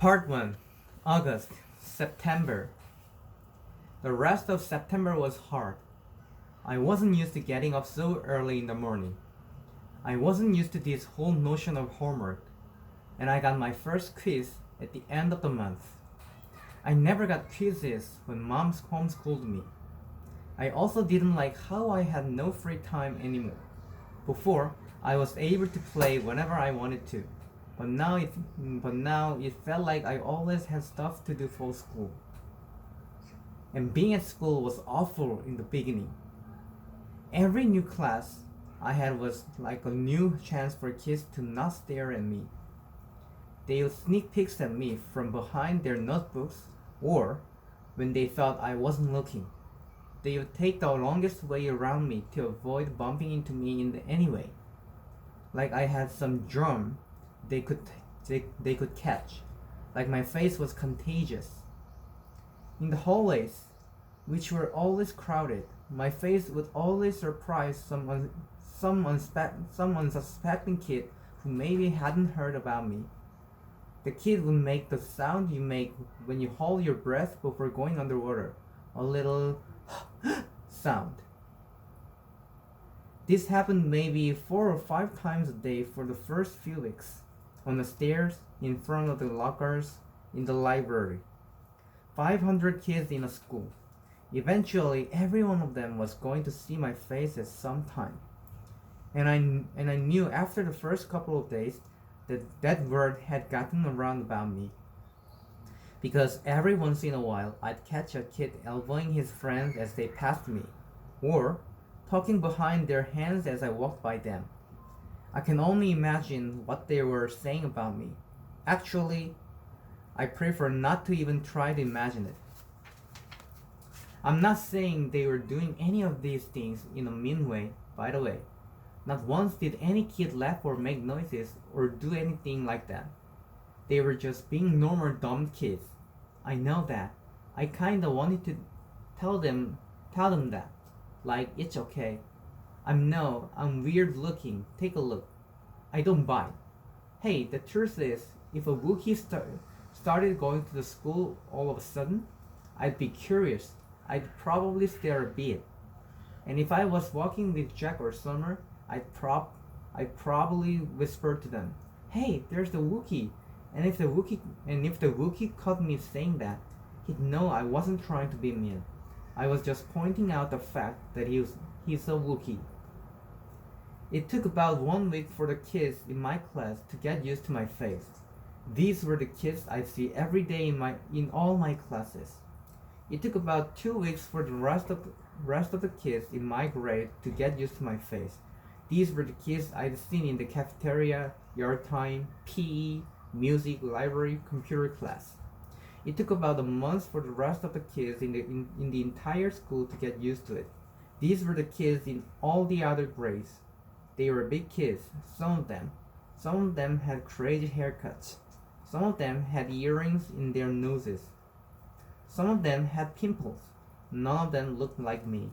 Part 1. August, September. The rest of September was hard. I wasn't used to getting up so early in the morning. I wasn't used to this whole notion of homework. And I got my first quiz at the end of the month. I never got quizzes when mom homeschooled me. I also didn't like how I had no free time anymore. Before, I was able to play whenever I wanted to. But now it felt like I always had stuff to do for school. And being at school was awful in the beginning. Every new class I had was like a new chance for kids to not stare at me. They would sneak peeks at me from behind their notebooks, or when they thought I wasn't looking, they would take the longest way around me to avoid bumping into me in any way. Like I had some germ they could catch, like my face was contagious. In the hallways, which were always crowded, my face would always surprise some unsuspecting kid who maybe hadn't heard about me. The kid would make the sound you make when you hold your breath before going underwater, a little sound. This happened maybe 4 or 5 times a day for the first few weeks, on the stairs, in front of the lockers, in the library. 500 kids in a school. Eventually, every one of them was going to see my face at some time. And I knew after the first couple of days that word had gotten around about me. Because every once in a while, I'd catch a kid elbowing his friends as they passed me, or talking behind their hands as I walked by them. I can only imagine what they were saying about me. Actually, I prefer not to even try to imagine it. I'm not saying they were doing any of these things in a mean way, by the way. Not once did any kid laugh or make noises or do anything like that. They were just being normal dumb kids. I know that. I kinda wanted to tell them that. Like, it's okay. I'm weird looking. Take a look. I don't bite. Hey, the truth is, if a Wookiee started going to the school all of a sudden, I'd be curious. I'd probably stare a bit. And if I was walking with Jack or Summer, I'd probably whisper to them, "Hey, there's the Wookiee." And if the Wookiee caught me saying that, he'd know I wasn't trying to be mean. I was just pointing out the fact that he's a Wookiee. It took about 1 week for the kids in my class to get used to my face. These were the kids I'd see every day in all my classes. It took about 2 weeks for the rest of the kids in my grade to get used to my face. These were the kids I'd seen in the cafeteria, yard time, PE, music, library, computer class. It took about a month for the rest of the kids in the entire school to get used to it. These were the kids in all the other grades. They were big kids, some of them. Some of them had crazy haircuts. Some of them had earrings in their noses. Some of them had pimples. None of them looked like me.